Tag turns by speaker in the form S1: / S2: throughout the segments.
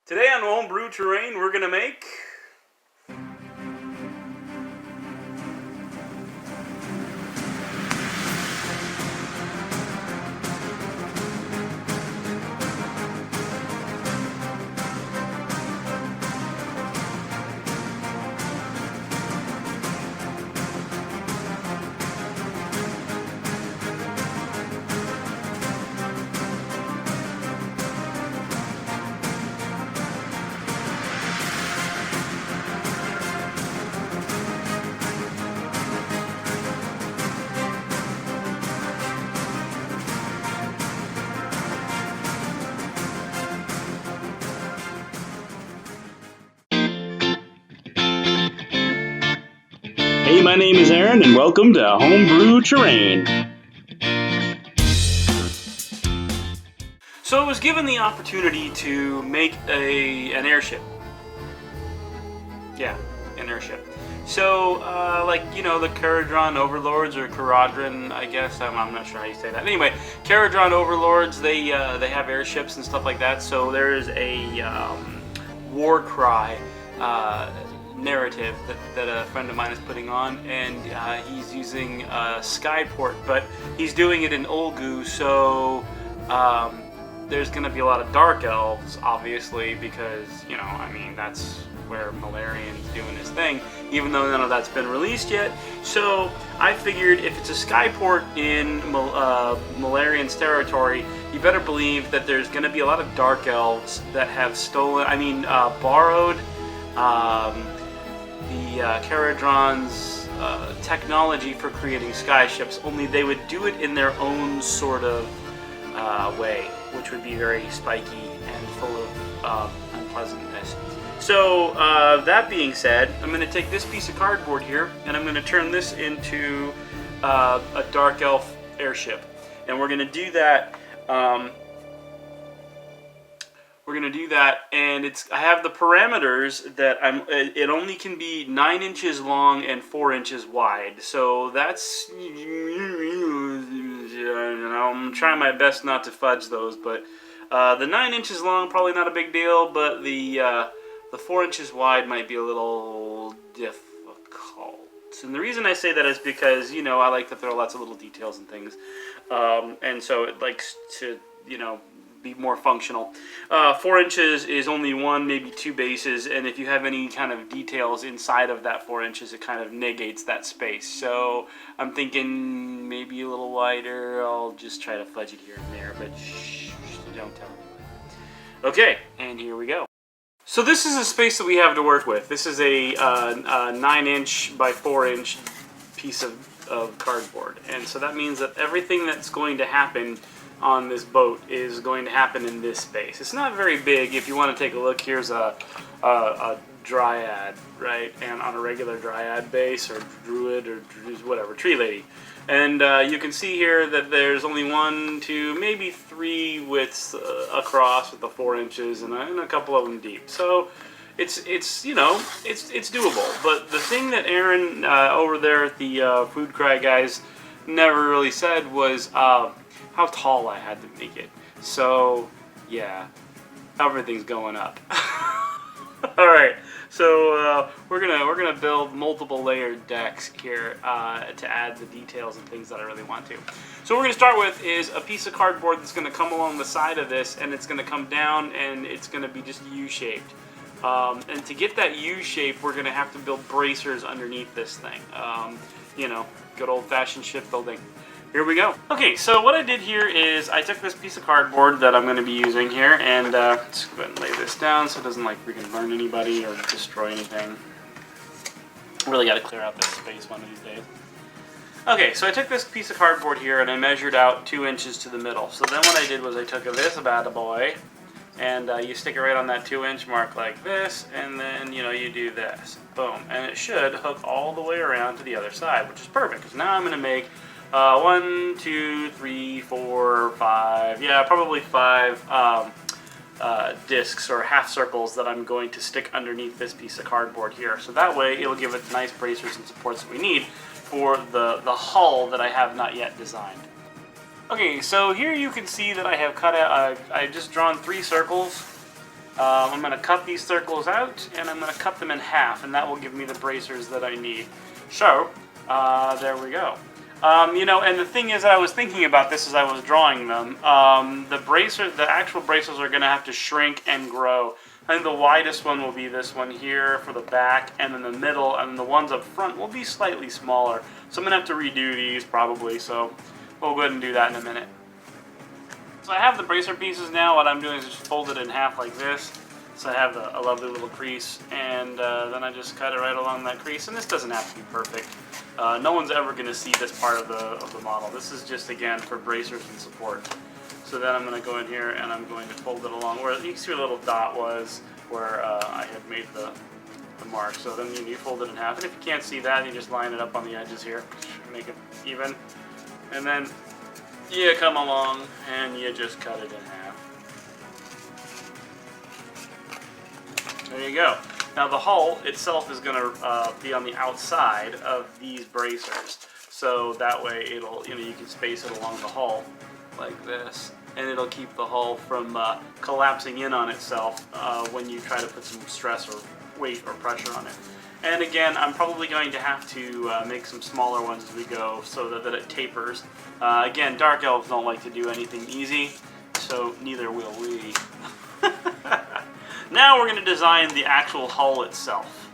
S1: Today on Homebrew Terrain, we're gonna make Hey, my name is Aaron, and welcome to Homebrew Terrain. So I was given the opportunity to make an airship. Yeah, an airship. So, the Caradron Overlords, or Caradron, I guess, I'm not sure how you say that. Anyway, Caradron Overlords, they have airships and stuff like that, so there is a WarCry narrative that a friend of mine is putting on, and he's using Skyport, but he's doing it in Olgu, so there's going to be a lot of Dark Elves, obviously, because, that's where Malarian's doing his thing, even though none of that's been released yet. So I figured if it's a Skyport in Malarian's territory, you better believe that there's going to be a lot of Dark Elves that have borrowed the Caradron's technology for creating skyships, only they would do it in their own sort of way, which would be very spiky and full of unpleasantness. So, that being said, I'm going to take this piece of cardboard here, and I'm going to turn this into a Dark Elf airship. And we're going to do that... and I have the parameters that it only can be 9 inches long and 4 inches wide. So that's, I'm trying my best not to fudge those, but the 9 inches long, probably not a big deal, but the 4 inches wide might be a little difficult. And the reason I say that is because, I like to throw lots of little details and things. And so it likes to, be more functional. 4 inches is only one, maybe two bases, and if you have any kind of details inside of that 4 inches, it kind of negates that space. So I'm thinking maybe a little wider. I'll just try to fudge it here and there, but shh, don't tell anybody. Okay, and here we go. So this is a space that we have to work with. This is a 9-inch by 4-inch piece of cardboard, and so that means that everything that's going to happen on this boat is going to happen in this space. It's not very big. If you want to take a look, here's a dryad, right? And on a regular dryad base, or druid, or whatever, tree lady. And you can see here that there's only 1, 2, maybe 3 widths across with the 4 inches, and a couple of them deep. So it's doable. But the thing that Aaron over there at the Foodcry guys never really said was how tall I had to make it. So yeah, everything's going up. All right, so we're gonna build multiple layered decks here to add the details and things that I really want to. So what we're gonna start with is a piece of cardboard that's gonna come along the side of this, and it's gonna come down, and it's gonna be just U-shaped. And to get that U shape, we're gonna have to build bracers underneath this thing. Good old-fashioned shipbuilding. Here we go. Okay, so what I did here is I took this piece of cardboard that I'm going to be using here, and let's go ahead and lay this down so it doesn't freaking burn anybody or destroy anything. Really got to clear out this space one of these days. Okay, so I took this piece of cardboard here and I measured out 2 inches to the middle. So then what I did was I took this bad boy, and you stick it right on that 2-inch mark like this, and then you do this. Boom, and it should hook all the way around to the other side, which is perfect because now I'm going to make 1, 2, 3, 4, 5, yeah, probably 5 discs or half circles that I'm going to stick underneath this piece of cardboard here. So that way it'll give it the nice bracers and supports that we need for the hull that I have not yet designed. Okay, so here you can see that I have cut out, I've just drawn 3 circles I'm going to cut these circles out, and I'm going to cut them in half, and that will give me the bracers that I need. So, there we go. You know, and the thing is that I was thinking about this as I was drawing them. The actual bracers are going to have to shrink and grow. I think the widest one will be this one here for the back, and then the middle, and the ones up front will be slightly smaller. So I'm going to have to redo these probably, so we'll go ahead and do that in a minute. So I have the bracer pieces now. What I'm doing is just fold it in half like this. So I have a lovely little crease, and then I just cut it right along that crease. And this doesn't have to be perfect. No one's ever going to see this part of the model. This is just, again, for bracers and support. So then I'm going to go in here and I'm going to fold it along where you can see where the little dot was where I had made the mark. So then you fold it in half. And if you can't see that, you just line it up on the edges here, make it even. And then you come along and you just cut it in half. There you go. Now the hull itself is going to be on the outside of these bracers, so that way it'll, you can space it along the hull like this, and it'll keep the hull from collapsing in on itself when you try to put some stress or weight or pressure on it. And again, I'm probably going to have to make some smaller ones as we go so that it tapers. Again, Dark Elves don't like to do anything easy, so neither will we. Now we're going to design the actual hull itself.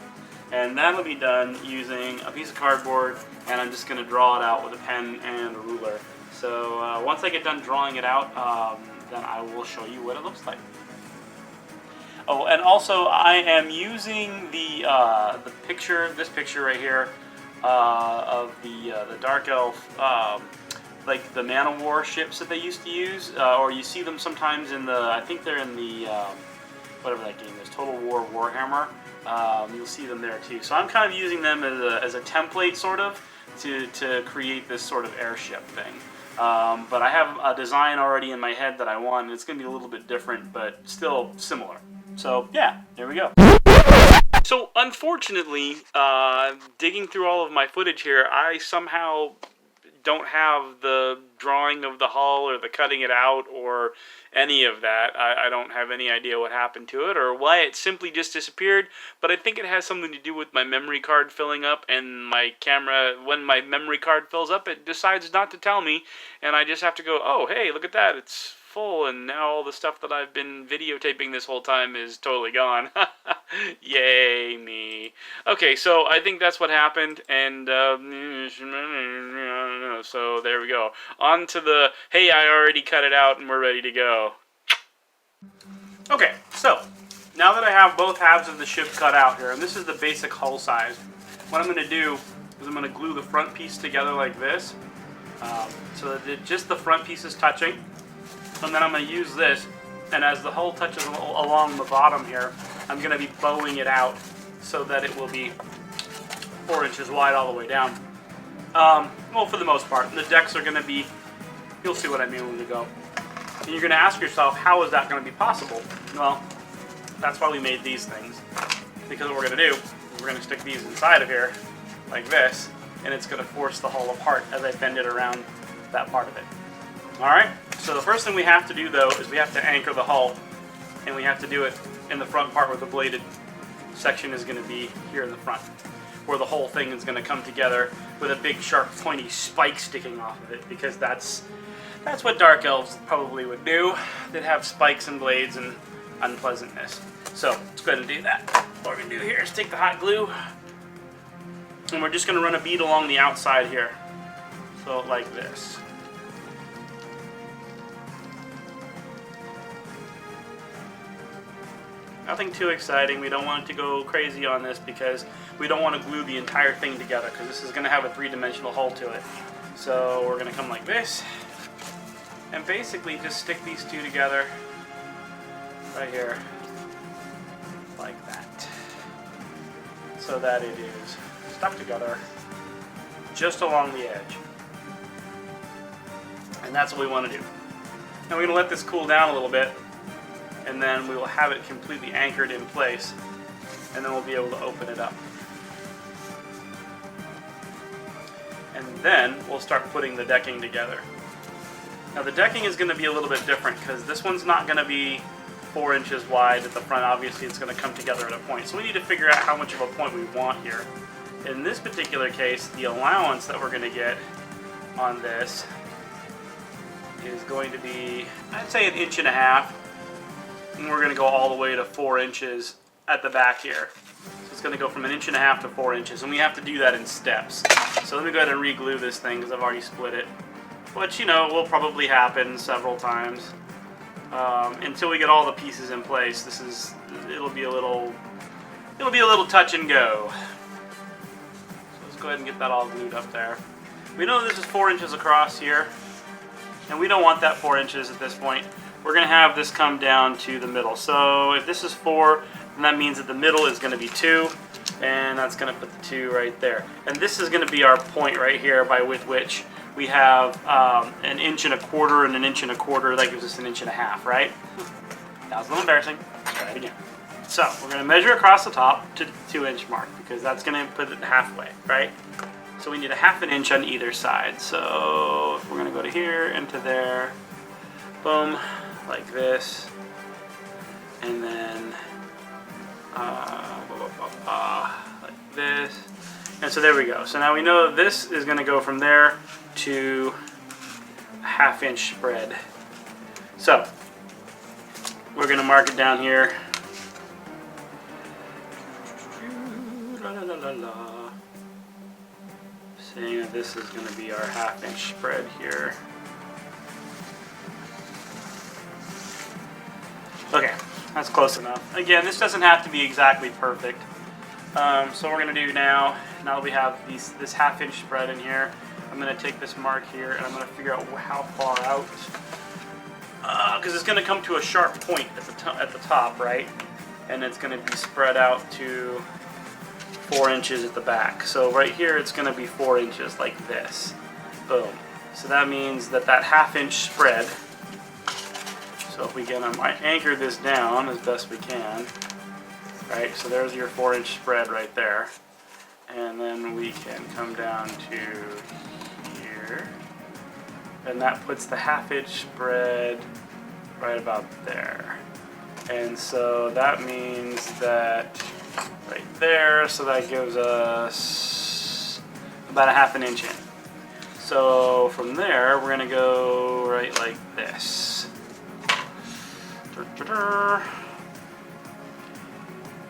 S1: And that'll be done using a piece of cardboard, and I'm just going to draw it out with a pen and a ruler. So once I get done drawing it out, then I will show you what it looks like. Oh, and also I am using the picture, this picture right here, of the Dark Elf, like the Man of War ships that they used to use, or you see them sometimes in the, I think they're in the, whatever that game is, Total War Warhammer. You'll see them there too. So I'm kind of using them as a template, sort of, to create this sort of airship thing. But I have a design already in my head that I want, and it's going to be a little bit different, but still similar. So yeah, there we go. So unfortunately, digging through all of my footage here, I somehow don't have the drawing of the hull or the cutting it out or any of that. I don't have any idea what happened to it or why it simply just disappeared, but I think it has something to do with my memory card filling up, and my camera, when my memory card fills up, it decides not to tell me, and I just have to go, oh, hey, look at that, it's full, and now all the stuff that I've been videotaping this whole time is totally gone. Yay me. Okay, so I think that's what happened, and so there we go. On to the, hey, I already cut it out and we're ready to go. Okay, so now that I have both halves of the ship cut out here, and this is the basic hull size, what I'm going to do is I'm going to glue the front piece together like this, so that just the front piece is touching. And then I'm going to use this, and as the hull touches along the bottom here, I'm going to be bowing it out so that it will be 4 inches wide all the way down. Well, for the most part. The decks are going to be, you'll see what I mean when we go. And you're going to ask yourself, how is that going to be possible? Well, that's why we made these things. Because what we're going to do, we're going to stick these inside of here, like this, and it's going to force the hull apart as I bend it around that part of it. Alright, so the first thing we have to do, though, is we have to anchor the hull, and we have to do it in the front part where the bladed section is going to be here in the front, where the whole thing is going to come together with a big, sharp, pointy spike sticking off of it, because that's what Dark Elves probably would do. They'd have spikes and blades and unpleasantness. So, let's go ahead and do that. What we're going to do here is take the hot glue, and we're just going to run a bead along the outside here. So, like this. Nothing too exciting. We don't want it to go crazy on this because we don't want to glue the entire thing together, because this is going to have a three-dimensional hull to it. So we're going to come like this and basically just stick these two together right here like that, so that it is stuck together just along the edge. And that's what we want to do. Now we're going to let this cool down a little bit, and then we will have it completely anchored in place, and then we'll be able to open it up. And then we'll start putting the decking together. Now the decking is going to be a little bit different, because this one's not going to be 4 inches wide at the front. Obviously, it's going to come together at a point. So we need to figure out how much of a point we want here. In this particular case, the allowance that we're going to get on this is going to be, I'd say, 1.5 inches. And we're going to go all the way to 4 inches at the back here. So it's going to go from 1.5 inches to 4 inches. And we have to do that in steps. So let me go ahead and re-glue this thing because I've already split it. Which, you know, will probably happen several times. Until we get all the pieces in place. It'll be a little touch and go. So let's go ahead and get that all glued up there. We know this is 4 inches across here. And we don't want that 4 inches at this point. We're going to have this come down to the middle. So if this is 4, then that means that the middle is going to be 2. And that's going to put the 2 right there. And this is going to be our point right here with which we have 1.25 inches and 1.25 inches. That gives us 1.5 inches, right? That was a little embarrassing. Let's try it again. So we're going to measure across the top to the 2-inch mark because that's going to put it halfway, right? So we need 1/2 inch on either side. So if we're going to go to here and to there, boom, like this, and then like this. And so there we go. So now we know this is going to go from there to a 1/2 inch spread. So we're going to mark it down here. Saying that this is going to be our 1/2 inch spread here. Okay, that's close enough. Again, this doesn't have to be exactly perfect. So we're going to do now that we have this 1/2 inch spread in here, I'm going to take this mark here and I'm going to figure out how far out. Because it's going to come to a sharp point at the top, right? And it's going to be spread out to 4 inches at the back. So right here it's going to be 4 inches like this. Boom. So that means that 1/2 inch spread. So if we can anchor this down as best we can. Right, so there's your 4 inch spread right there. And then we can come down to here. And that puts the 1/2 inch spread right about there. And so that means that right there, so that gives us about 1/2 inch in. So from there, we're going to go right like this.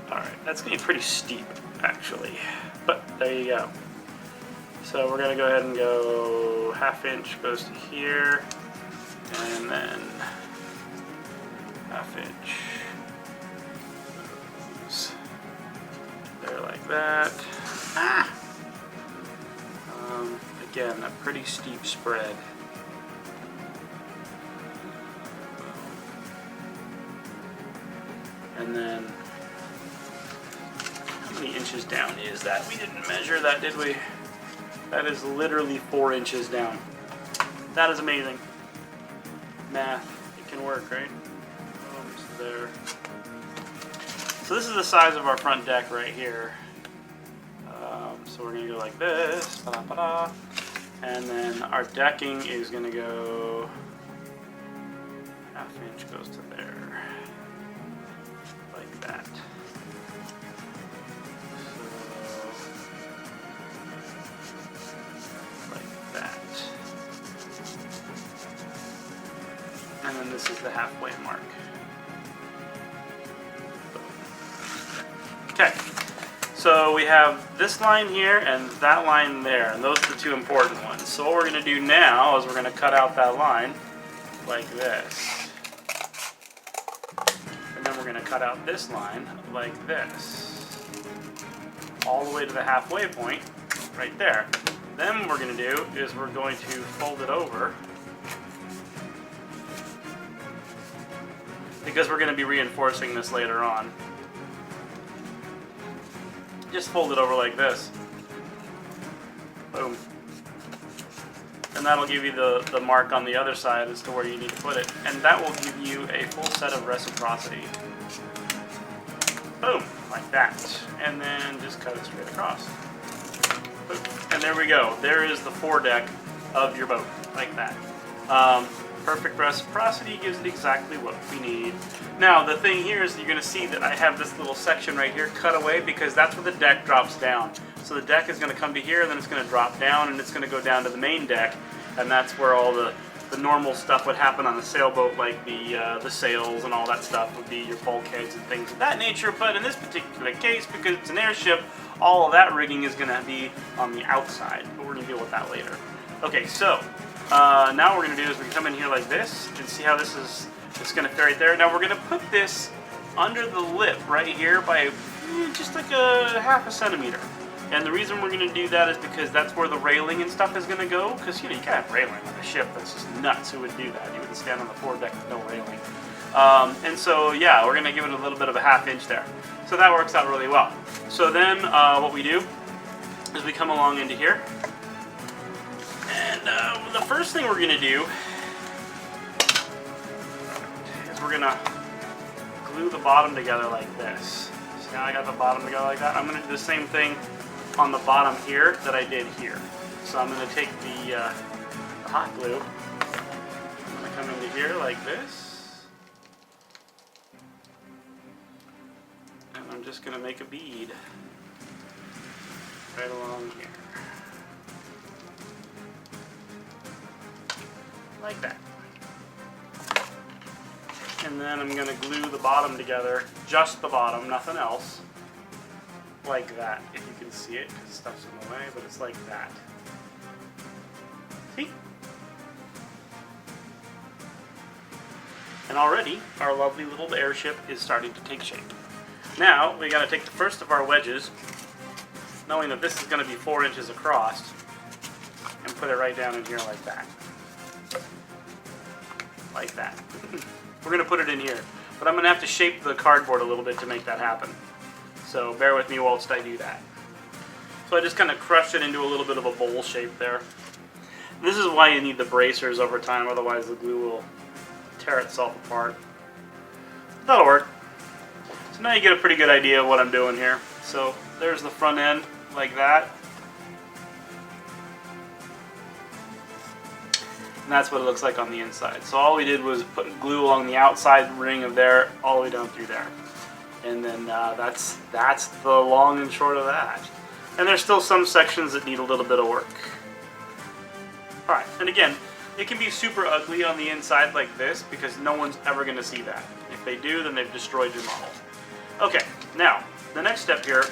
S1: Alright, that's going to be pretty steep, actually. But there you go. So we're going to go ahead and go 1/2 inch goes to here, and then 1/2 inch goes there like that. Again, a pretty steep spread. And then, how many inches down is that? We didn't measure that, did we? That is literally 4 inches down. That is amazing. Math, it can work, right? Almost there. So this is the size of our front deck right here. So we're going to go like this. Da-da-da-da. And then our decking is going to go 1/2 inch goes to there. Like that. So, like that. And then this is the halfway mark. Okay. So we have this line here and that line there, and those are the two important ones. So what we're going to do now is we're going to cut out that line like this. And then we're going to cut out this line like this. All the way to the halfway point, right there. Then what we're going to do is we're going to fold it over. Because we're going to be reinforcing this later on. Just fold it over like this. Boom. And that'll give you the mark on the other side as to where you need to put it. And that will give you a full set of reciprocity. Boom, like that. And then just cut it straight across. Boom. And there we go. There is the foredeck of your boat, like that. Perfect reciprocity gives it exactly what we need. Now, the thing here is you're going to see that I have this little section right here cut away because that's where the deck drops down. So the deck is going to come to here, and then it's going to drop down, and it's going to go down to the main deck, and that's where all the normal stuff would happen on a sailboat, like the sails and all that stuff would be your bulkheads and things of that nature. But in this particular case, because it's an airship, all of that rigging is going to be on the outside, but we're going to deal with that later. Okay, so now what we're going to do is we can come in here like this and see how this is. It's going to fit right there. Now we're going to put this under the lip right here by just like a half a centimeter. And the reason we're going to do that is because that's where the railing and stuff is going to go. Because, you know, you can't have railing on a ship. That's just nuts. Who would do that? You wouldn't stand on the foredeck with no railing. And so, yeah, we're going to give it a little bit of a half inch there. So that works out really well. So then what we do is we come along into here. And the first thing we're going to do is we're going to glue the bottom together like this. So now I got the bottom together like that. I'm going to do the same thing on the bottom here that I did here. So I'm going to take the hot glue. I'm going to come into here like this. And I'm just going to make a bead right along here. Like that. And then I'm going to glue the bottom together, just the bottom, nothing else. Like that, if you can see it, because stuff's in the way, but it's like that. See? And already, our lovely little airship is starting to take shape. Now, we got to take the first of our wedges, knowing that this is going to be 4 inches across, and put it right down in here like that. Like that. We're going to put it in here, but I'm going to have to shape the cardboard a little bit to make that happen. So bear with me whilst I do that. So I just kind of crushed it into a little bit of a bowl shape there. This is why you need the bracers over time, otherwise the glue will tear itself apart. That'll work. So now you get a pretty good idea of what I'm doing here. So there's the front end, like that. And that's what it looks like on the inside. So all we did was put glue along the outside ring of there, all the way down through there. And then that's the long and short of that. And there's still some sections that need a little bit of work. Alright, and again, it can be super ugly on the inside like this because no one's ever going to see that. If they do, then they've destroyed your model. Okay, now, the next step here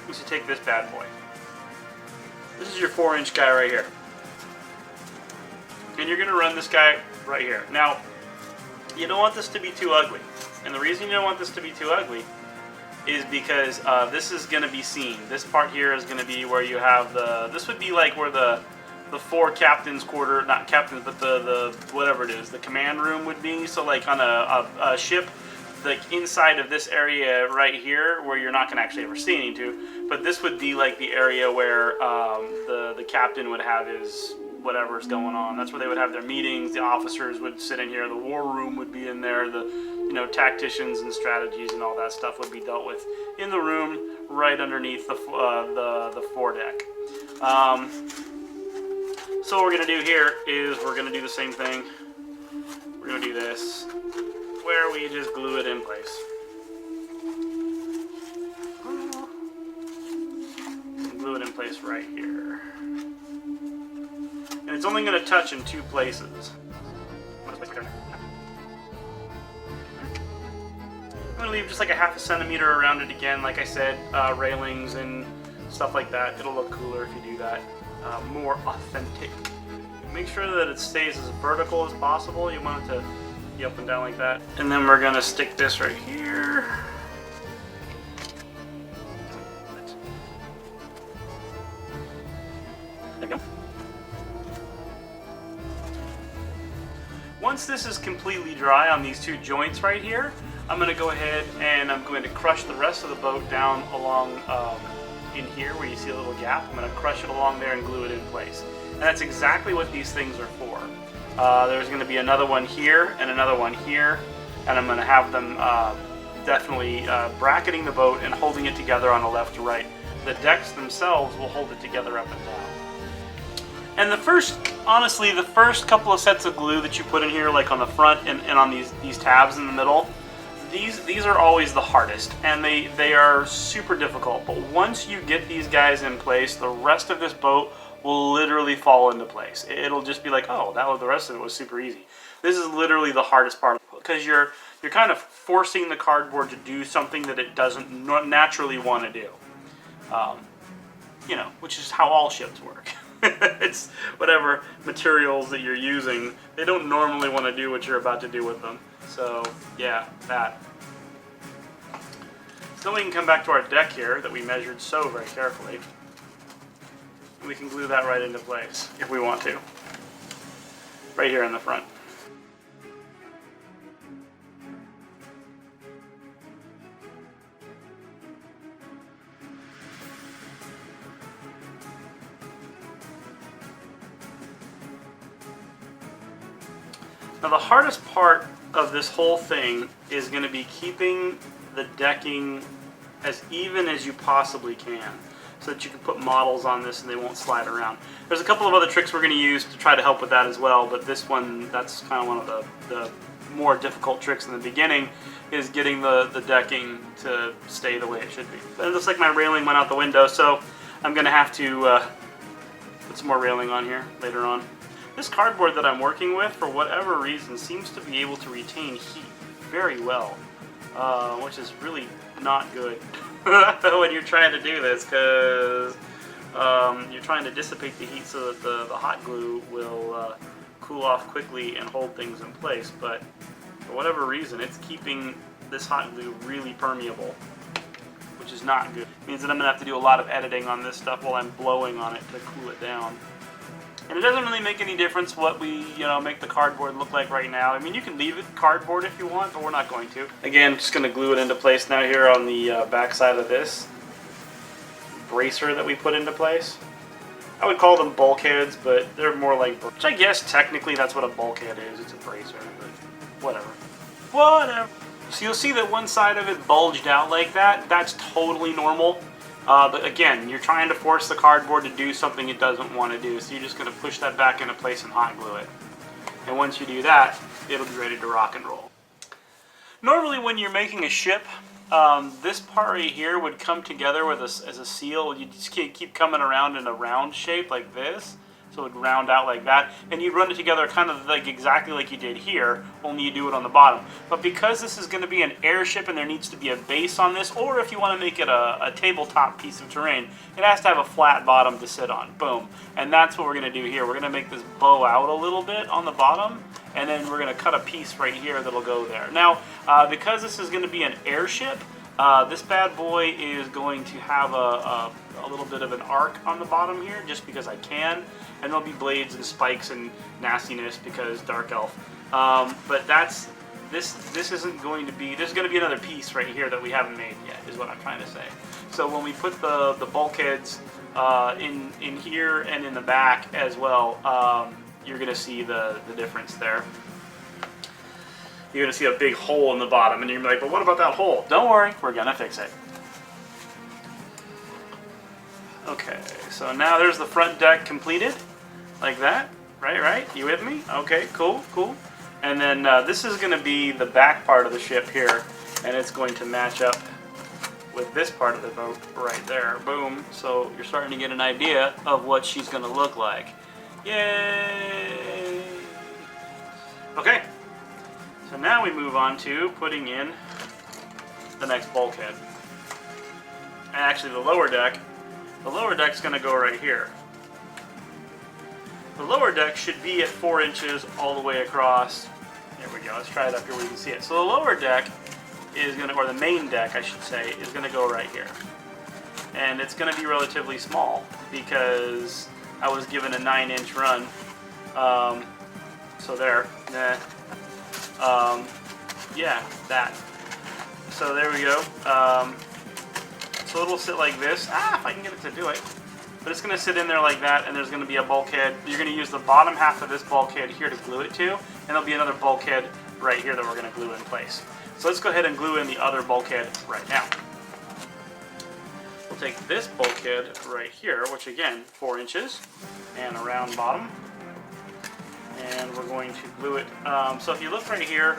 S1: is to take this bad boy. This is your 4-inch guy right here. And you're going to run this guy right here. Now, you don't want this to be too ugly. And the reason you don't want this to be too ugly is because this is going to be seen. This part here is going to be where you have the... This would be like where the 4 captain's quarter... Not captains, but the whatever it is, the command room would be. So like on a ship, like inside of this area right here, where you're not going to actually ever see anything to, but this would be like the area where the captain would have his... whatever's going on. That's where they would have their meetings. The officers would sit in here. The war room would be in there. The tacticians and strategies and all that stuff would be dealt with in the room right underneath the foredeck. So what we're going to do here is we're going to do the same thing. We're going to do this where we just glue it in place. And glue it in place right here. And it's only going to touch in 2 places. I'm going to leave just like a half a centimeter around it again. Like I said, railings and stuff like that. It'll look cooler if you do that. More authentic. Make sure that it stays as vertical as possible. You want it to be up and down like that. And then we're going to stick this right here. There we go. Once this is completely dry on these 2 joints right here, I'm going to go ahead and I'm going to crush the rest of the boat down along in here where you see a little gap. I'm going to crush it along there and glue it in place. And that's exactly what these things are for. There's going to be another one here and another one here, and I'm going to have them definitely bracketing the boat and holding it together on the left to right. The decks themselves will hold it together up and down. And honestly, the first couple of sets of glue that you put in here, like on the front and on these tabs in the middle, these are always the hardest, and they are super difficult. But once you get these guys in place, the rest of this boat will literally fall into place. It'll just be like, oh, the rest of it was super easy. This is literally the hardest part, because you're kind of forcing the cardboard to do something that it doesn't naturally want to do. You know, which is how all ships work. It's whatever materials that you're using, they don't normally want to do what you're about to do with them. So, yeah, that. So we can come back to our deck here that we measured so very carefully. We can glue that right into place if we want to. Right here in the front. Now the hardest part of this whole thing is going to be keeping the decking as even as you possibly can, so that you can put models on this and they won't slide around. There's a couple of other tricks we're going to use to try to help with that as well, but this one, that's kind of one of the more difficult tricks in the beginning, is getting the decking to stay the way it should be. And it looks like my railing went out the window, so I'm going to have to put some more railing on here later on. This cardboard that I'm working with, for whatever reason, seems to be able to retain heat very well, which is really not good when you're trying to do this, because you're trying to dissipate the heat so that the hot glue will cool off quickly and hold things in place. But for whatever reason, it's keeping this hot glue really permeable, which is not good. It means that I'm going to have to do a lot of editing on this stuff while I'm blowing on it to cool it down. And it doesn't really make any difference what we, make the cardboard look like right now. I mean, you can leave it cardboard if you want, but we're not going to. Again, just going to glue it into place now here on the back side of this bracer that we put into place. I would call them bulkheads, but they're more like, which I guess technically that's what a bulkhead is. It's a bracer, but whatever. Whatever. So you'll see that one side of it bulged out like that. That's totally normal. But again, you're trying to force the cardboard to do something it doesn't want to do, so you're just going to push that back into place and hot glue it. And once you do that, it'll be ready to rock and roll. Normally when you're making a ship, this part right here would come together as a seal. You just keep coming around in a round shape like this. So it would round out like that, and you'd run it together kind of like exactly like you did here, only you do it on the bottom. But because this is going to be an airship and there needs to be a base on this, or if you want to make it a tabletop piece of terrain, it has to have a flat bottom to sit on. Boom. And that's what we're going to do here. We're going to make this bow out a little bit on the bottom, and then we're going to cut a piece right here that'll go there. Now, because this is going to be an airship, this bad boy is going to have a little bit of an arc on the bottom here, just because I can. And there'll be blades and spikes and nastiness because Dark Elf. But this isn't going to be, there's going to be another piece right here that we haven't made yet, is what I'm trying to say. So when we put the bulkheads in here and in the back as well, you're going to see the difference there. You're going to see a big hole in the bottom, and you're going to be like, but what about that hole? Don't worry, we're going to fix it. Okay, so now there's the front deck completed, like that, right? You with me? Okay, cool. And then this is going to be the back part of the ship here, and it's going to match up with this part of the boat right there. Boom. So you're starting to get an idea of what she's going to look like. Yay! Okay, so now we move on to putting in the next bulkhead. And actually the lower deck. The lower deck's going to go right here. The lower deck should be at 4 inches all the way across. There we go. Let's try it up here where you can see it. So the lower deck is going to, or the main deck, I should say, is going to go right here. And it's going to be relatively small because I was given a 9-inch run. So there. Yeah, that. So there we go. So it'll sit like this. If I can get it to do it. But it's going to sit in there like that, and there's going to be a bulkhead. You're going to use the bottom half of this bulkhead here to glue it to, and there'll be another bulkhead right here that we're going to glue in place. So let's go ahead and glue in the other bulkhead right now. we'll take this bulkhead right here, which again, 4 inches, and a round bottom. And we're going to glue it. So if you look right here,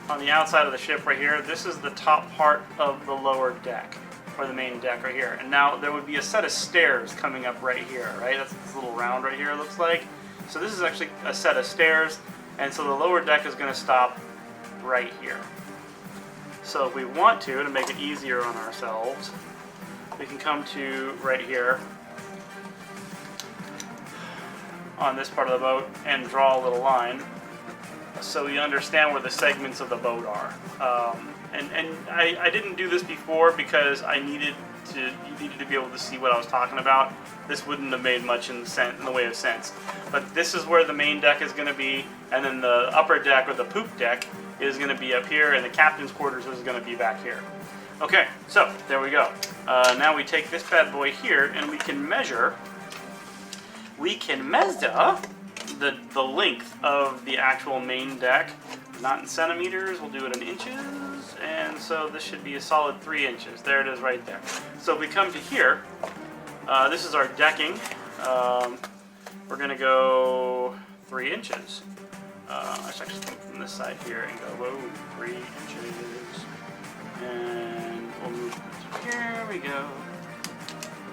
S1: on the outside of the ship right here, this is the top part of the lower deck, or the main deck right here. And now there would be a set of stairs coming up right here, right? That's this little round right here, it looks like. So this is actually a set of stairs, and so the lower deck is going to stop right here. So if we want to make it easier on ourselves, we can come to right here on this part of the boat and draw a little line so we understand where the segments of the boat are. And I didn't do this before because you needed to be able to see what I was talking about. This wouldn't have made much in the way of sense. But this is where the main deck is going to be, and then the upper deck, or the poop deck, is going to be up here, and the captain's quarters is going to be back here. Okay, so there we go. Now we take this bad boy here, and we can measure the length of the actual main deck. Not in centimeters, we'll do it in inches, and so this should be a solid 3 inches. There it is right there. So if we come to here, this is our decking. We're going to go 3 inches. Let's actually come from this side here and go, whoa, 3 inches. And we'll move, here we go.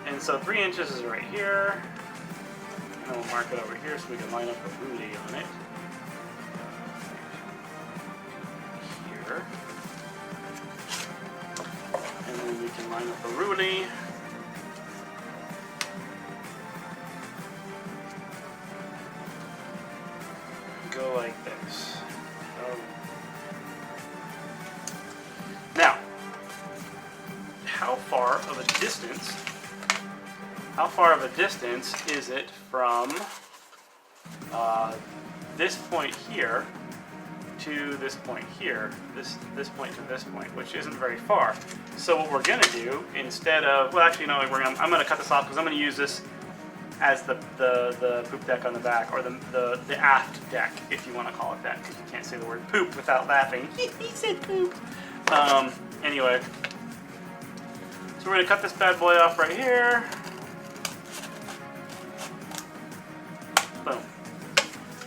S1: And so 3 inches is right here. And then we'll mark it over here so we can line up a booty on it. Here. And then we can line up a ruly. Go like this. Now, how far of a distance is it from this point here to this point here, this point to this point, which isn't very far. So what we're going to do, instead of, well actually no, I'm going to cut this off because I'm going to use this as the poop deck on the back, or the aft deck, if you want to call it that, because you can't say the word poop without laughing. He said poop. Anyway, so we're going to cut this bad boy off right here. Boom.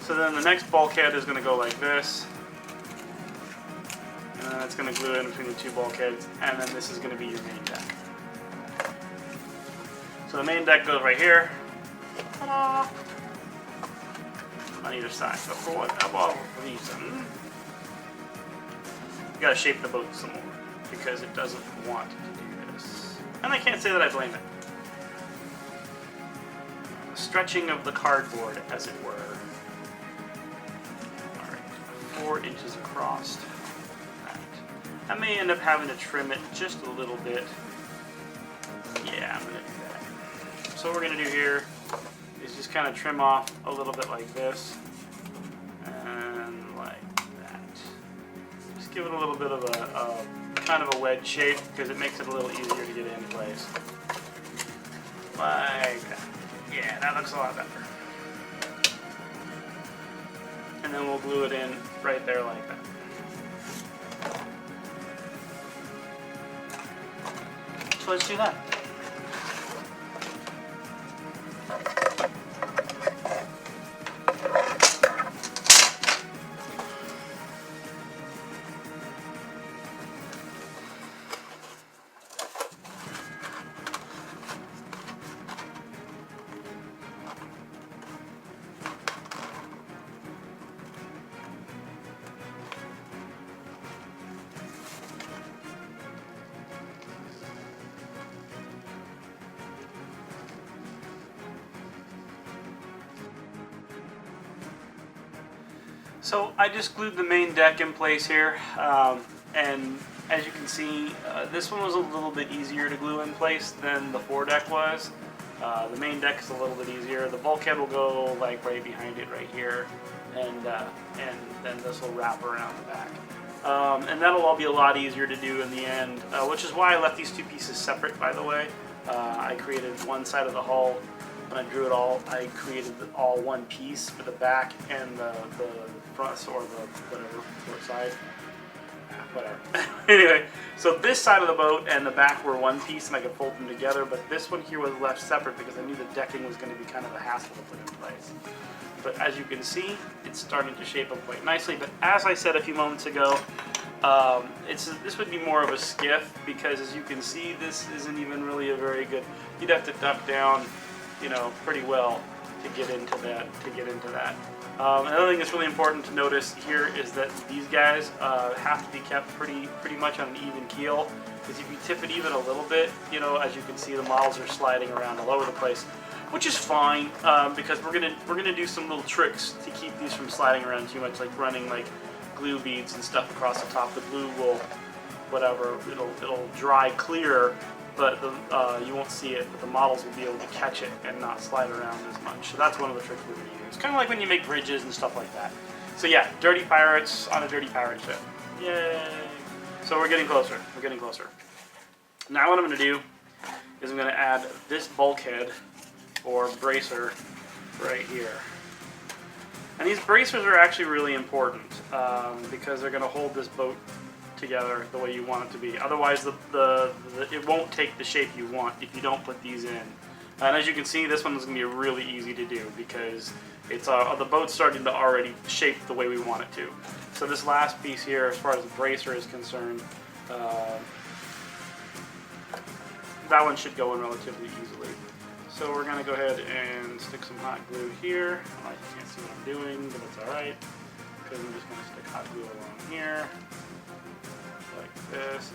S1: So then the next bulkhead is going to go like this. And then it's going to glue in between the two bulkheads. And then this is going to be your main deck. So the main deck goes right here. Ta-da! On either side. But for whatever reason, you got to shape the boat some more. Because it doesn't want to do this. And I can't say that I blame it. Stretching of the cardboard, as it were. Alright, 4 inches across. I may end up having to trim it just a little bit. Yeah, I'm going to do that. So what we're going to do here is just kind of trim off a little bit like this. And like that. Just give it a little bit of a kind of a wedge shape because it makes it a little easier to get in place. Like that. Yeah, that looks a lot better. And then we'll glue it in right there like that. So let's do that. So I just glued the main deck in place here, and as you can see, this one was a little bit easier to glue in place than the foredeck was. The main deck is a little bit easier. The bulkhead will go like right behind it right here, and then this will wrap around the back. And that'll all be a lot easier to do in the end, which is why I left these two pieces separate, by the way. I created one side of the hull. When I drew it all, I created all one piece for the back and the front, or the whatever, port side. whatever. Anyway, so this side of the boat and the back were one piece, and I could fold them together, but this one here was left separate because I knew the decking was going to be kind of a hassle to put in place. But as you can see, it's starting to shape up quite nicely. But as I said a few moments ago, this would be more of a skiff because, as you can see, this isn't even really a very good. You'd have to duck down, you know, pretty well to get into that. Another thing that's really important to notice here is that these guys have to be kept pretty much on an even keel. Because if you tip it even a little bit, you know, as you can see, the models are sliding around all over the place, which is fine because we're gonna do some little tricks to keep these from sliding around too much, like running like glue beads and stuff across the top. The glue will, whatever, it'll dry clear, but you won't see it. But the models will be able to catch it and not slide around as much. So that's one of the tricks we're gonna use. Kind of like when you make bridges and stuff like that. So yeah, dirty pirates on a dirty pirate ship. Yay! So we're getting closer. We're getting closer. Now what I'm gonna do is I'm gonna add this bulkhead or bracer right here. And these bracers are actually really important because they're going to hold this boat together the way you want it to be. Otherwise, it won't take the shape you want if you don't put these in. And as you can see, this one is going to be really easy to do because it's the boat's starting to already shape the way we want it to. So this last piece here, as far as the bracer is concerned, that one should go in relatively easily. So we're going to go ahead and stick some hot glue here. Well, you can't see what I'm doing, but it's alright. Because I'm just going to stick hot glue along here. Like this.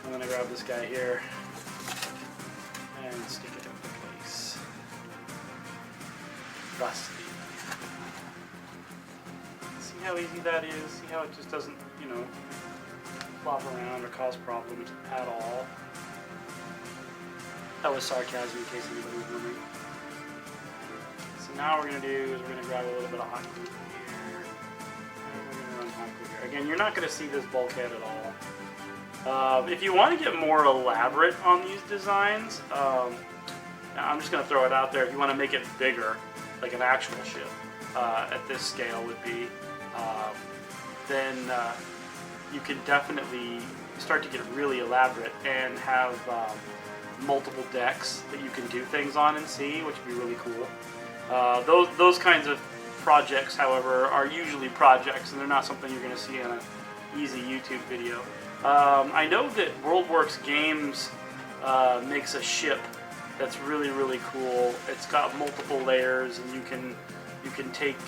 S1: I'm going to grab this guy here. And stick it into place. Rusty. See how easy that is? See how it just doesn't, you know, flop around or cause problems at all? That was sarcasm in case anybody was wondering. So now what we're going to do is we're going to grab a little bit of hot glue here. And we're going to run hot glue here. Again, you're not going to see this bulkhead at all. If you want to get more elaborate on these designs, I'm just going to throw it out there. If you want to make it bigger, like an actual ship at this scale would be, then you can definitely start to get really elaborate and have multiple decks that you can do things on and see, which would be really cool. Those kinds of projects, however, are usually projects, and they're not something you're going to see in an easy YouTube video. I know that WorldWorks Games makes a ship that's really, really cool. It's got multiple layers, and you can take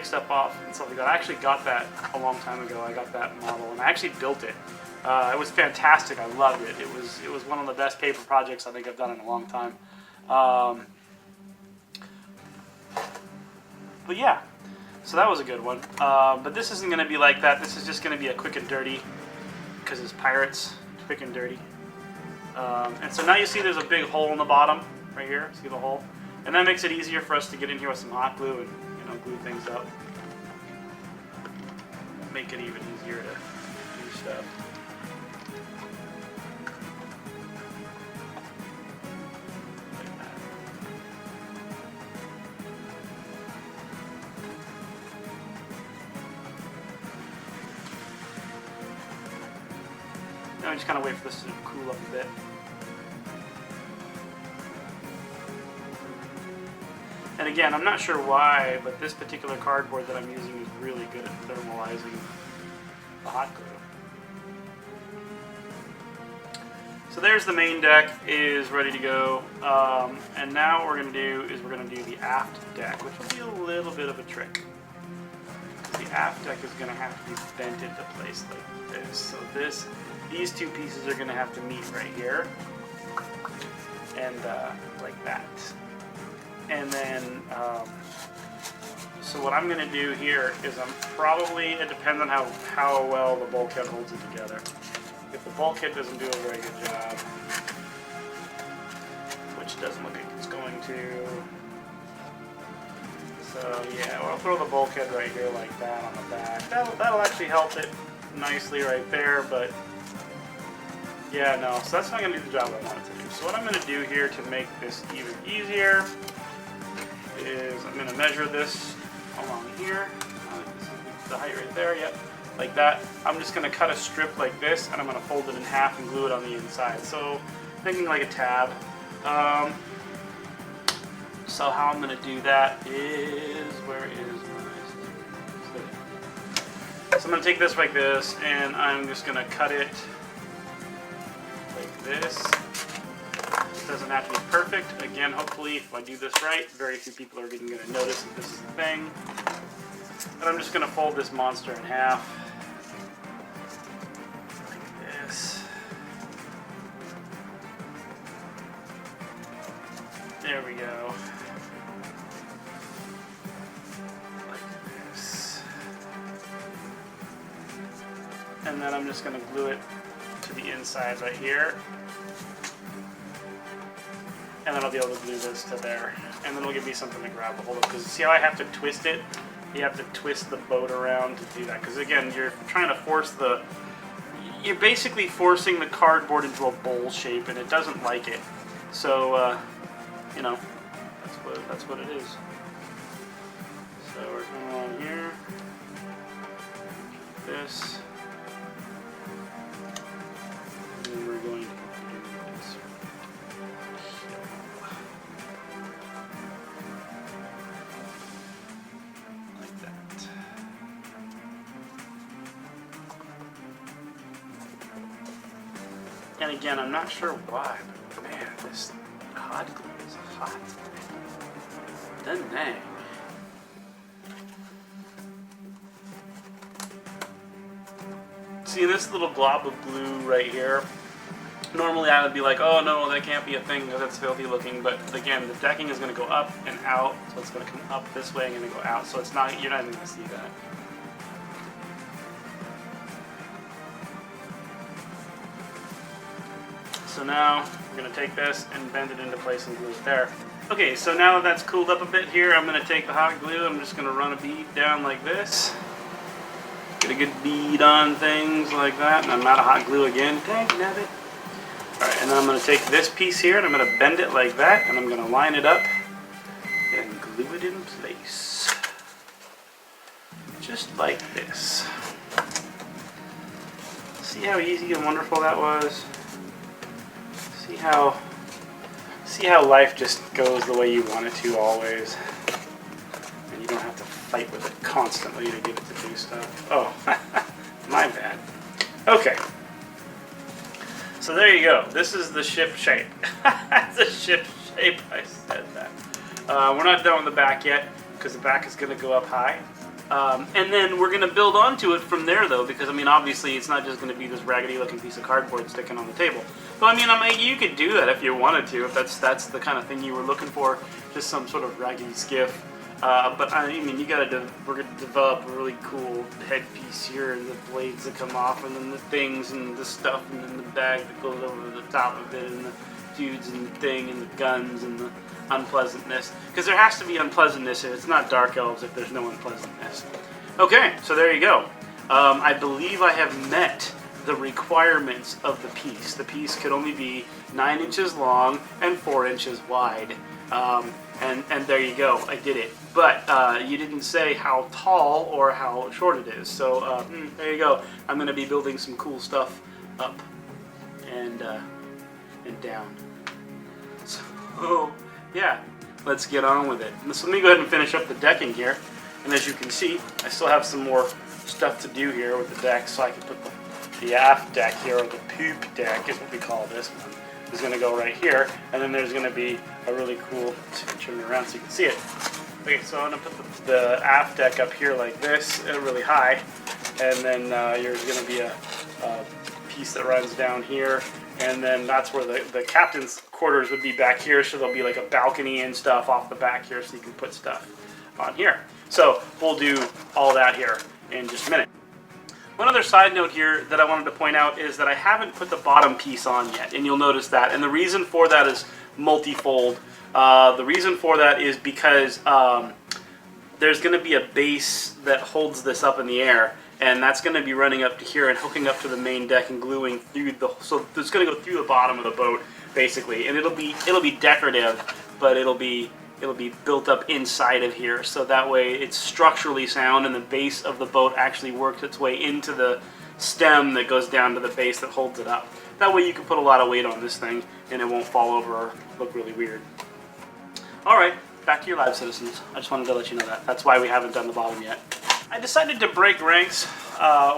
S1: stuff off and stuff like that. I actually got that a long time ago. I got that model, and I actually built it. It was fantastic. I loved it. It was one of the best paper projects I think I've done in a long time. But yeah, so that was a good one. But this isn't going to be like that. This is just going to be a quick and dirty because it's pirates. Quick and dirty. And so now you see there's a big hole in the bottom right here. See the hole? And that makes it easier for us to get in here with some hot glue and glue things up. Make it even easier to do stuff. Now we just kind of wait for this to cool up a bit. And again, I'm not sure why, but this particular cardboard that I'm using is really good at thermalizing the hot glue. So there's the main deck, is ready to go. And now what we're going to do is we're going to do the aft deck, which will be a little bit of a trick. The aft deck is going to have to be bent into place like this. So these two pieces are going to have to meet right here, and like that. And then, so what I'm going to do here is it depends on how well the bulkhead holds it together. If the bulkhead doesn't do a very good job, which doesn't look like it's going to, so yeah, I'll throw the bulkhead right here like that on the back. That'll actually help it nicely right there, but yeah, no, so that's not going to do the job I want it to do. So what I'm going to do here to make this even easier is I'm going to measure this along here. The height right there, yep. like that. I'm just going to cut a strip like this, and I'm going to fold it in half and glue it on the inside. So thinking like a tab. So how I'm going to do that is, where is my... So I'm going to take this like this, and I'm just going to cut it like this. It doesn't have to be perfect. Again, hopefully, if I do this right, very few people are going to notice that this is a thing. And I'm just going to fold this monster in half. Like this. There we go. Like this. And then I'm just going to glue it to the inside right here. And then I'll be able to glue this to there. And then it'll give me something to grab a hold of. Because see how I have to twist it? You have to twist the boat around to do that. Because again, you're trying to force the... You're basically forcing the cardboard into a bowl shape, and it doesn't like it. So, you know, that's what it is. So we're going along here. This. And then we're going to do this. Like that. And again, I'm not sure why, but man, this hot glue is hot. Doesn't they? See this little glob of glue right here? Normally I would be like, oh no, that can't be a thing because it's filthy looking, but again, the decking is going to go up and out, so it's going to come up this way and going to go out, so it's not, you're not even going to see that. So now we're going to take this and bend it into place and glue it there. Okay, so now that that's cooled up a bit here, I'm going to take the hot glue, I'm just going to run a bead down like this. Get a good bead on things like that, and I'm out of hot glue again. Dang nabbit. Alright, and then I'm going to take this piece here and I'm going to bend it like that, and I'm going to line it up and glue it in place. Just like this. See how easy and wonderful that was? See how life just goes the way you want it to always. And you don't have to fight with it constantly to get it to do stuff. Oh, my bad. Okay. So there you go. This is the ship shape. It's a ship shape, I said that. We're not done with the back yet, because the back is going to go up high. And then we're going to build onto it from there, though, because, I mean, obviously it's not just going to be this raggedy-looking piece of cardboard sticking on the table. But, I mean, you could do that if you wanted to, if that's the kind of thing you were looking for, just some sort of raggedy skiff. But, I mean, we're going to develop a really cool headpiece here, and the blades that come off, and then the things, and the stuff, and then the bag that goes over the top of it, and the dudes, and the thing, and the guns, and the unpleasantness, because there has to be unpleasantness if it's not Dark Elves, if there's no unpleasantness. Okay, so there you go. I believe I have met the requirements of the piece. The piece could only be 9 inches long and 4 inches wide. And there you go, I did it. But you didn't say how tall or how short it is, so there you go. I'm going to be building some cool stuff up and down. So, yeah, let's get on with it. So let me go ahead and finish up the decking here. And as you can see, I still have some more stuff to do here with the deck, so I can put the aft deck here, or the poop deck is what we call this one, is going to go right here. And then there's going to be a really cool, turn it around so you can see it. Okay, so I'm going to put the aft deck up here like this, really high. And then there's going to be a piece that runs down here. And then that's where the captain's quarters would be back here, so there'll be like a balcony and stuff off the back here so you can put stuff on here. So we'll do all that here in just a minute. One other side note here that I wanted to point out is that I haven't put the bottom piece on yet, and you'll notice that. And the reason for that is multifold. The reason for that is because there's going to be a base that holds this up in the air, and that's going to be running up to here and hooking up to the main deck and gluing through so it's going to go through the bottom of the boat basically, and it'll be decorative, but it'll be it'll be built up inside of here, so that way it's structurally sound and the base of the boat actually works its way into the stem that goes down to the base that holds it up. That way you can put a lot of weight on this thing and it won't fall over or look really weird. Alright, back to your live citizens. I just wanted to let you know that. That's why we haven't done the bottom yet. I decided to break ranks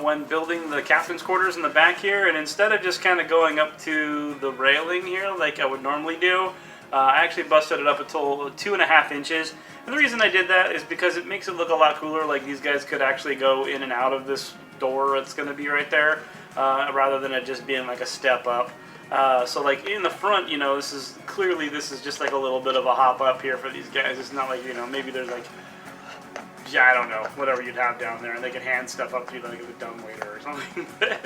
S1: when building the captain's quarters in the back here, and instead of just kind of going up to the railing here like I would normally do, I actually busted it up until 2.5 inches. And the reason I did that is because it makes it look a lot cooler, like these guys could actually go in and out of this door that's going to be right there, rather than it just being like a step up. So like in the front, you know, this is just like a little bit of a hop up here for these guys. It's not like, you know, maybe there's like, yeah, I don't know, whatever you'd have down there, and they can hand stuff up to you like a dumbwaiter or something. But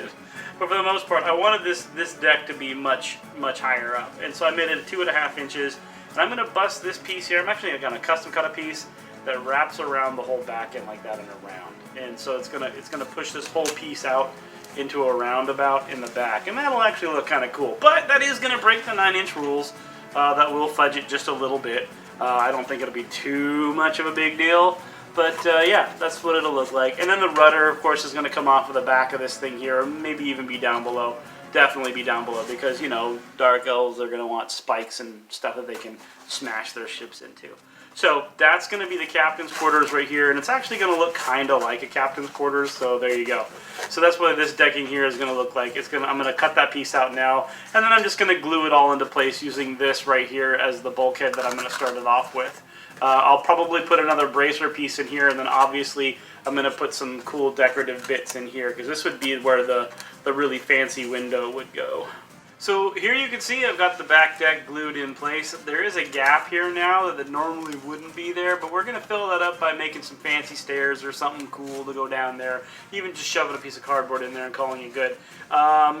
S1: for the most part, I wanted this deck to be much higher up, and so I made it 2.5 inches. And I'm going to bust this piece here. I'm actually going to custom cut a piece that wraps around the whole back end like that and around. And so it's gonna push this whole piece out into a roundabout in the back, and that'll actually look kind of cool. But that is going to break the 9-inch rules. That will fudge it just a little bit. I don't think it'll be too much of a big deal. But yeah, that's what it'll look like. And then the rudder, of course, is going to come off of the back of this thing here, or maybe even be down below. Definitely be down below, because, you know, dark elves are going to want spikes and stuff that they can smash their ships into. So that's going to be the captain's quarters right here, and it's actually going to look kind of like a captain's quarters, so there you go. So that's what this decking here is going to look like. I'm going to cut that piece out now, and then I'm just going to glue it all into place using this right here as the bulkhead that I'm going to start it off with. I'll probably put another bracer piece in here, and then obviously I'm going to put some cool decorative bits in here, because this would be where the really fancy window would go. So here you can see I've got the back deck glued in place. There is a gap here now that normally wouldn't be there, but we're going to fill that up by making some fancy stairs or something cool to go down there. Even just shoving a piece of cardboard in there and calling it good.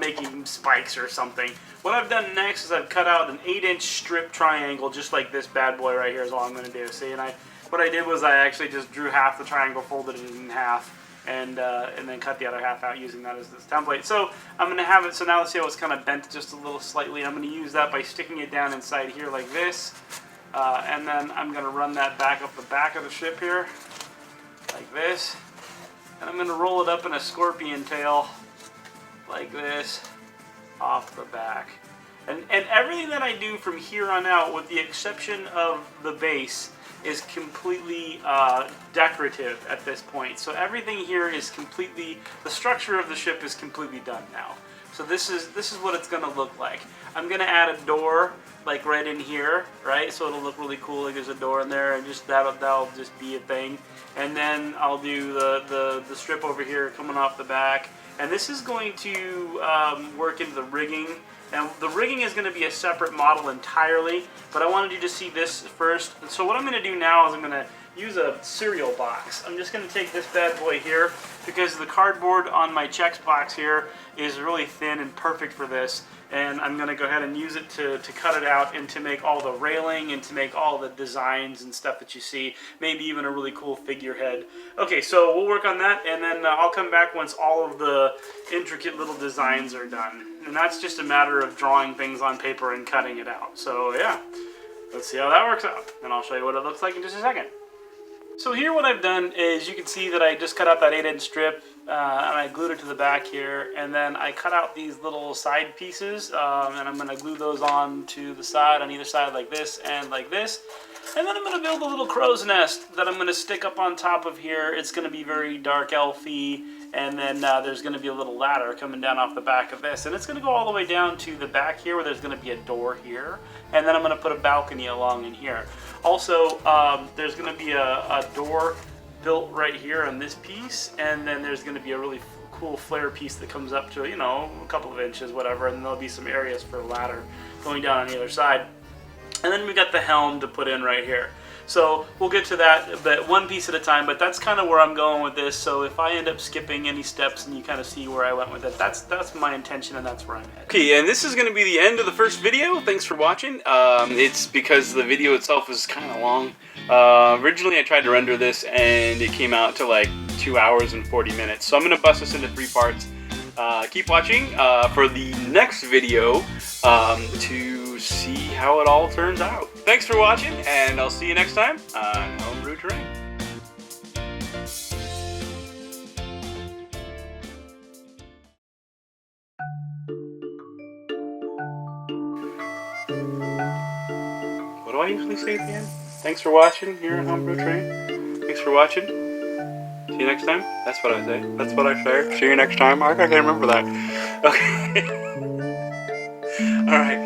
S1: Making spikes or something. What I've done next is I've cut out an 8-inch strip triangle, just like this bad boy right here is all I'm going to do. See, and what I did was I actually just drew half the triangle, folded it in half, and then cut the other half out using that as this template. So I'm going to have it, so now let's see how it's kind of bent just a little slightly. I'm going to use that by sticking it down inside here like this, and then I'm going to run that back up the back of the ship here, like this, and I'm going to roll it up in a scorpion tail, like this, off the back. And everything that I do from here on out, with the exception of the base, is completely decorative at this point. So everything here is completely, the structure of the ship is completely done now. So this is what it's going to look like. I'm going to add a door like right in here, right? So it'll look really cool, like there's a door in there, and just that'll just be a thing. And then I'll do the strip over here coming off the back. And this is going to work into the rigging. Now, the rigging is going to be a separate model entirely, but I wanted you to see this first. And so what I'm going to do now is I'm going to use a cereal box. I'm just going to take this bad boy here, because the cardboard on my Chex box here is really thin and perfect for this. And I'm going to go ahead and use it to cut it out and to make all the railing and to make all the designs and stuff that you see. Maybe even a really cool figurehead. Okay, so we'll work on that, and then I'll come back once all of the intricate little designs are done. And that's just a matter of drawing things on paper and cutting it out. So yeah, let's see how that works out. And I'll show you what it looks like in just a second. So here what I've done is, you can see that I just cut out that 8-inch strip, and I glued it to the back here, and then I cut out these little side pieces, and I'm going to glue those on to the side, on either side, like this and like this. And then I'm going to build a little crow's nest that I'm going to stick up on top of here. It's going to be very dark elfy, and then there's going to be a little ladder coming down off the back of this, and it's going to go all the way down to the back here, where there's going to be a door here, and then I'm going to put a balcony along in here. Also, there's going to be a door built right here on this piece, and then there's going to be a really cool flare piece that comes up to, you know, a couple of inches, whatever, and there'll be some areas for a ladder going down on either side. And then we got the helm to put in right here. So we'll get to that, but one piece at a time, but that's kind of where I'm going with this. So if I end up skipping any steps and you kind of see where I went with it, that's my intention, and that's where I'm at. Okay, and this is going to be the end of the first video. Thanks for watching. It's because the video itself is kind of long. Originally I tried to render this and it came out to like 2 hours and 40 minutes. So I'm going to bust this into 3 parts. Keep watching for the next video to see how it all turns out. Thanks for watching, and I'll see you next time on Homebrew Terrain. What do I usually say at the end? Thanks for watching here on Homebrew Terrain. Thanks for watching. See you next time. That's what I say. That's what I say. See you next time. I can't remember that. Okay. All right.